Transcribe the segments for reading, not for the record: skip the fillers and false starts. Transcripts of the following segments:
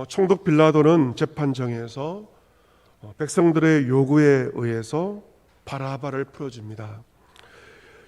총독 빌라도는 재판정에서 백성들의 요구에 의해서 바라바를 풀어줍니다.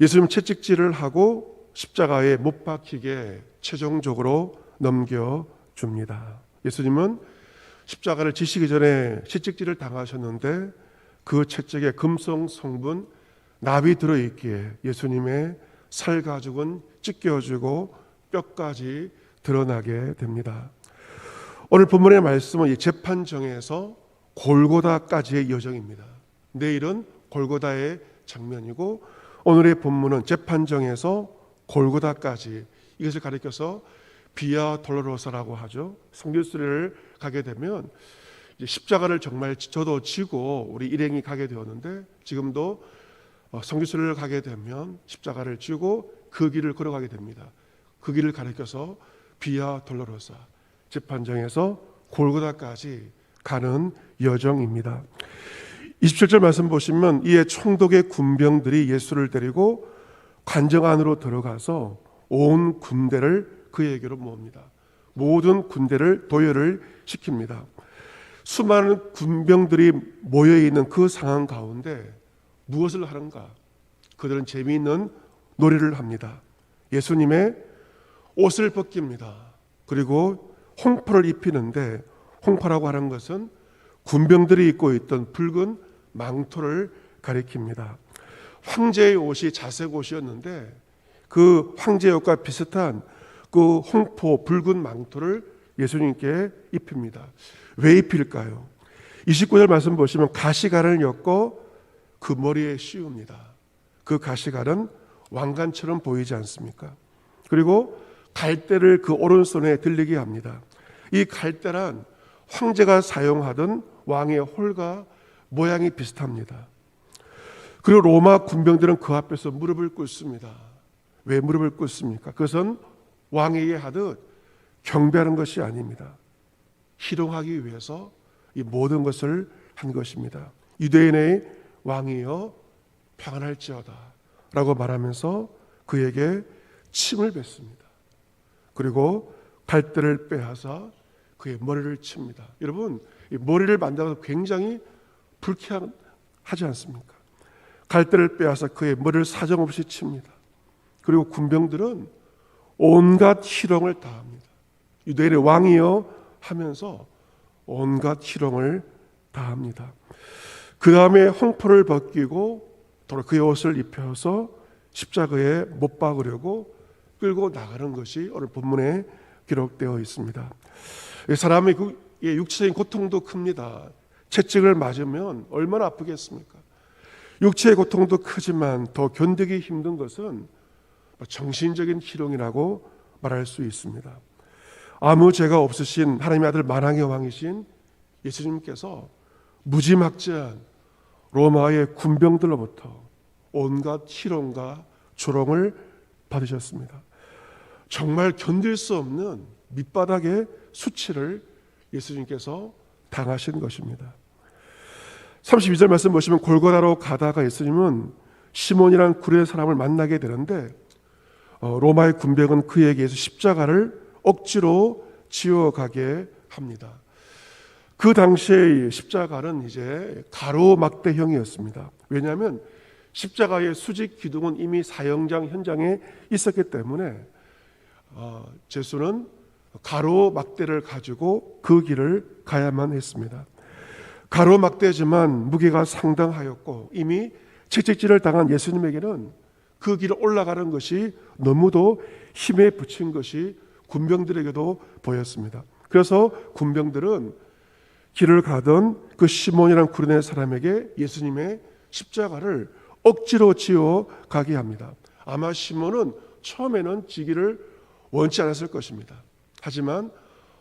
예수님 채찍질을 하고 십자가에 못 박히게 최종적으로 넘겨줍니다. 예수님은 십자가를 지시기 전에 채찍질을 당하셨는데 그 채찍에 금속 성분 납이 들어있기에 예수님의 살 가죽은 찢겨지고 뼈까지 드러나게 됩니다. 오늘 본문의 말씀은 이 재판정에서 골고다까지의 여정입니다. 내일은 골고다의 장면이고 오늘의 본문은 재판정에서 골고다까지, 이것을 가리켜서 비아 돌로로사라고 하죠. 성교수를 가게 되면 이제 십자가를 정말 저도 지고 우리 일행이 가게 되었는데, 지금도 성교수를 가게 되면 십자가를 지고 그 길을 걸어가게 됩니다. 그 길을 가리켜서 비아 돌로로사, 재판정에서 골고다까지 가는 여정입니다. 27절 말씀 보시면 이에 총독의 군병들이 예수를 데리고 관정 안으로 들어가서 온 군대를 그에게로 모읍니다. 모든 군대를 도열을 시킵니다. 수많은 군병들이 모여있는 그 상황 가운데 무엇을 하는가? 그들은 재미있는 놀이를 합니다. 예수님의 옷을 벗깁니다. 그리고 홍포를 입히는데, 홍포라고 하는 것은 군병들이 입고 있던 붉은 망토를 가리킵니다. 황제의 옷이 자색 옷이었는데 그 황제의 옷과 비슷한 그 홍포 붉은 망토를 예수님께 입힙니다. 왜 입힐까요? 29절 말씀 보시면 가시관을 엮어 그 머리에 씌웁니다. 그 가시관은 왕관처럼 보이지 않습니까? 그리고 갈대를 그 오른손에 들리게 합니다. 이 갈대란 황제가 사용하던 왕의 홀과 모양이 비슷합니다. 그리고 로마 군병들은 그 앞에서 무릎을 꿇습니다. 왜 무릎을 꿇습니까? 그것은 왕에게 하듯 경배하는 것이 아닙니다. 희롱하기 위해서 이 모든 것을 한 것입니다. 유대인의 왕이여 평안할지어다 라고 말하면서 그에게 침을 뱉습니다. 그리고 갈대를 빼앗아 그의 머리를 칩니다. 여러분, 이 머리를 만져서 굉장히 불쾌하지 않습니까? 갈대를 빼앗아 그의 머리를 사정없이 칩니다. 그리고 군병들은 온갖 희롱을 다합니다. 유대인의 왕이여 하면서 온갖 희롱을 다합니다. 그 다음에 홍포를 벗기고 그의 옷을 입혀서 십자가에 못 박으려고 끌고 나가는 것이 오늘 본문에 기록되어 있습니다. 사람의 육체적인 고통도 큽니다. 채찍을 맞으면 얼마나 아프겠습니까? 육체의 고통도 크지만 더 견디기 힘든 것은 정신적인 희롱이라고 말할 수 있습니다. 아무 죄가 없으신 하나님의 아들 만왕의 왕이신 예수님께서 무지막지한 로마의 군병들로부터 온갖 희롱과 조롱을 받으셨습니다. 정말 견딜 수 없는 밑바닥의 수치를 예수님께서 당하신 것입니다. 32절 말씀 보시면 골고다로 가다가 예수님은 시몬이라는 구레 사람을 만나게 되는데 로마의 군병은 그에게서 십자가를 억지로 지어가게 합니다. 그 당시의 십자가는 이제 가로막대형이었습니다. 왜냐하면 십자가의 수직 기둥은 이미 사형장 현장에 있었기 때문에 제수는 가로막대를 가지고 그 길을 가야만 했습니다. 가로막대지만 무게가 상당하였고 이미 채찍질을 당한 예수님에게는 그 길을 올라가는 것이 너무도 힘에 부친 것이 군병들에게도 보였습니다. 그래서 군병들은 길을 가던 그 시몬이라는 구레네 사람에게 예수님의 십자가를 억지로 지어 가게 합니다. 아마 시몬은 처음에는 지기를 원치 않았을 것입니다. 하지만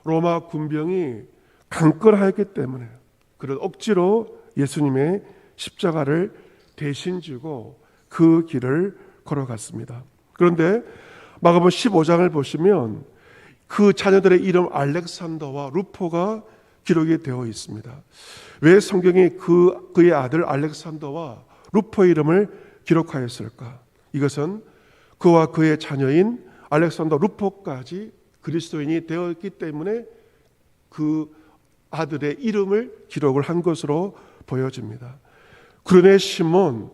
로마 군병이 강건하였기 때문에 그런 억지로 예수님의 십자가를 대신 지고 그 길을 걸어갔습니다. 그런데 마가복음 15장을 보시면 그 자녀들의 이름 알렉산더와 루포가 기록이 되어 있습니다. 왜 성경이 그의 아들 알렉산더와 루포의 이름을 기록하였을까? 이것은 그와 그의 자녀인 알렉산더 루포까지 그리스도인이 되었기 때문에 그 아들의 이름을 기록을 한 것으로 보여집니다. 그러네 시몬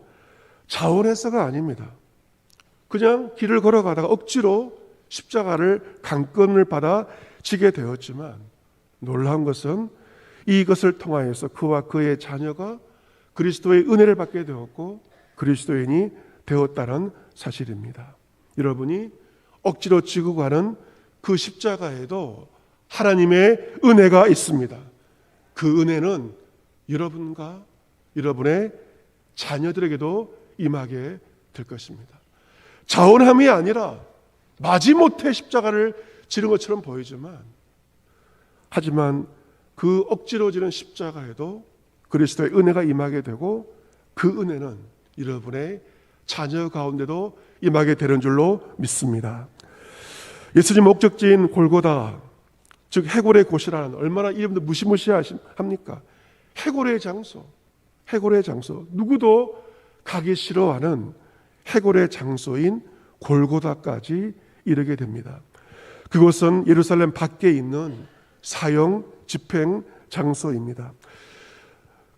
자원해서가 아닙니다. 그냥 길을 걸어가다가 억지로 십자가를 강권을 받아 지게 되었지만 놀라운 것은 이것을 통하여서 그와 그의 자녀가 그리스도의 은혜를 받게 되었고 그리스도인이 되었다는 사실입니다. 여러분이 억지로 지고 가는 그 십자가에도 하나님의 은혜가 있습니다. 그 은혜는 여러분과 여러분의 자녀들에게도 임하게 될 것입니다. 자원함이 아니라 마지못해 십자가를 지른 것처럼 보이지만 하지만 그 억지로 지른 십자가에도 그리스도의 은혜가 임하게 되고 그 은혜는 여러분의 자녀 가운데도 임하게 되는 줄로 믿습니다. 예수님 목적지인 골고다, 즉 해골의 곳이라는, 얼마나 이름도 무시무시합니까? 해골의 장소, 해골의 장소, 누구도 가기 싫어하는 해골의 장소인 골고다까지 이르게 됩니다. 그곳은 예루살렘 밖에 있는 사형 집행 장소입니다.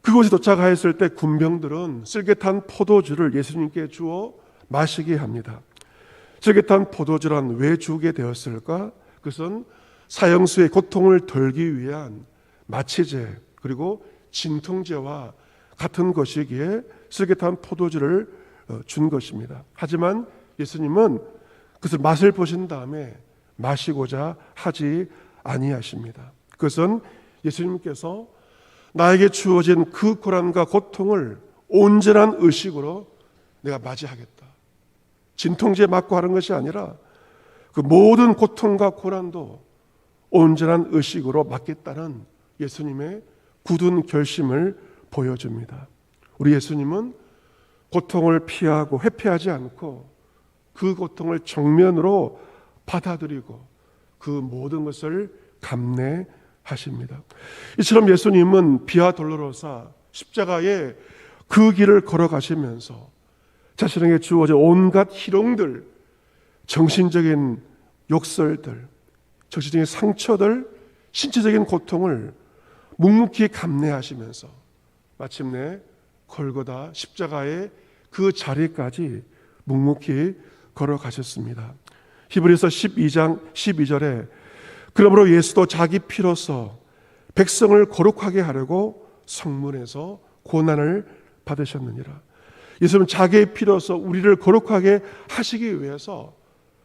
그곳에 도착하였을 때 군병들은 쓸개탄 포도주를 예수님께 주어 마시게 합니다. 쓸개탄 포도주란 왜 주게 되었을까? 그것은 사형수의 고통을 덜기 위한 마취제 그리고 진통제와 같은 것이기에 쓸개탄 포도주를 준 것입니다. 하지만 예수님은 그것을 맛을 보신 다음에 마시고자 하지 아니하십니다. 그것은 예수님께서 나에게 주어진 그 고난과 고통을 온전한 의식으로 내가 맞이하겠다. 진통제 맞고 하는 것이 아니라 그 모든 고통과 고난도 온전한 의식으로 맞겠다는 예수님의 굳은 결심을 보여줍니다. 우리 예수님은 고통을 피하고 회피하지 않고 그 고통을 정면으로 받아들이고 그 모든 것을 감내하십니다. 이처럼 예수님은 비아 돌로로사 십자가에 그 길을 걸어가시면서 자신에게 주어진 온갖 희롱들, 정신적인 욕설들, 정신적인 상처들, 신체적인 고통을 묵묵히 감내하시면서 마침내 골고다 십자가의 그 자리까지 묵묵히 걸어가셨습니다. 히브리서 12장 12절에 그러므로 예수도 자기 피로서 백성을 거룩하게 하려고 성문에서 고난을 받으셨느니라. 예수님은 자기의 피로서 우리를 거룩하게 하시기 위해서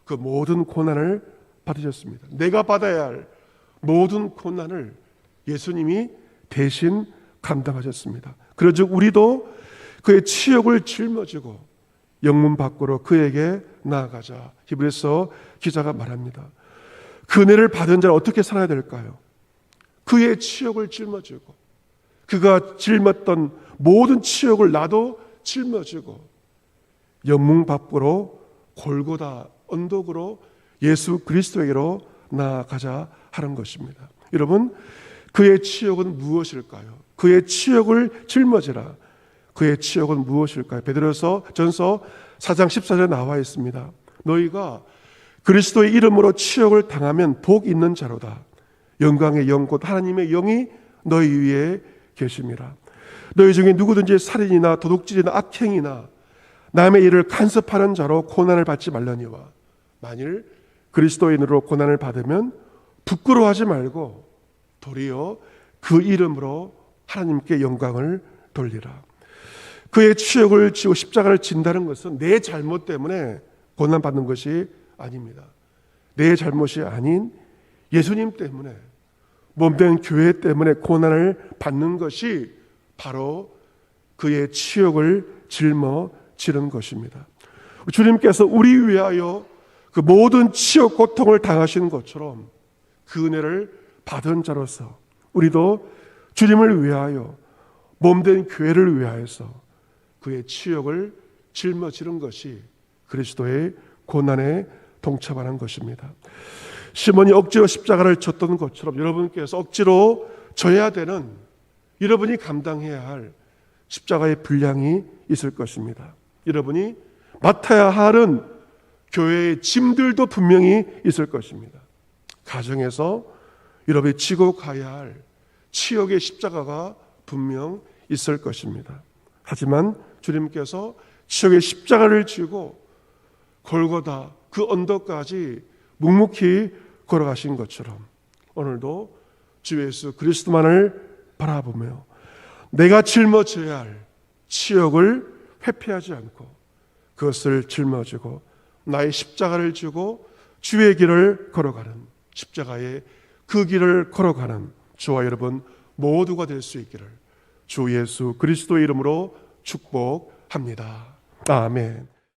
그 모든 고난을 받으셨습니다. 내가 받아야 할 모든 고난을 예수님이 대신 감당하셨습니다. 그러즉 우리도 그의 치욕을 짊어지고 영문 밖으로 그에게 나아가자. 히브리서 기자가 말합니다. 그 은혜를 받은 자는 어떻게 살아야 될까요? 그의 치욕을 짊어지고 그가 짊었던 모든 치욕을 나도 짊어지고 영문 밖으로 골고다 언덕으로 예수 그리스도에게로 나아가자 하는 것입니다. 여러분, 그의 치욕은 무엇일까요? 그의 치욕을 짊어지라. 그의 치욕은 무엇일까요? 베드로서 전서 4장 14절에 나와 있습니다. 너희가 그리스도의 이름으로 치욕을 당하면 복 있는 자로다. 영광의 영 곧 하나님의 영이 너희 위에 계심이라. 너희 중에 누구든지 살인이나 도둑질이나 악행이나 남의 일을 간섭하는 자로 고난을 받지 말려니와 만일 그리스도인으로 고난을 받으면 부끄러워하지 말고 도리어 그 이름으로 하나님께 영광을 돌리라. 그의 치욕을 지고 십자가를 진다는 것은 내 잘못 때문에 고난받는 것이 아닙니다. 내 잘못이 아닌 예수님 때문에 몸된 교회 때문에 고난을 받는 것이 바로 그의 치욕을 짊어지는 것입니다. 주님께서 우리 위하여 그 모든 치욕 고통을 당하신 것처럼 그 은혜를 받은 자로서 우리도 주님을 위하여 몸된 교회를 위하여서 그의 치욕을 짊어지는 것이 그리스도의 고난에 동참하는 것입니다. 시몬이 억지로 십자가를 졌던 것처럼 여러분께서 억지로 져야 되는, 여러분이 감당해야 할 십자가의 분량이 있을 것입니다. 여러분이 맡아야 하는 교회의 짐들도 분명히 있을 것입니다. 가정에서 여러분이 지고 가야 할 치욕의 십자가가 분명 있을 것입니다. 하지만 주님께서 치욕의 십자가를 지고 골고다 그 언덕까지 묵묵히 걸어가신 것처럼 오늘도 주 예수 그리스도만을 바라보며 내가 짊어져야 할 치욕을 회피하지 않고 그것을 짊어지고 나의 십자가를 지고 주의 길을 걸어가는, 십자가의 그 길을 걸어가는 저와 여러분 모두가 될 수 있기를 주 예수 그리스도의 이름으로 축복합니다. 아멘.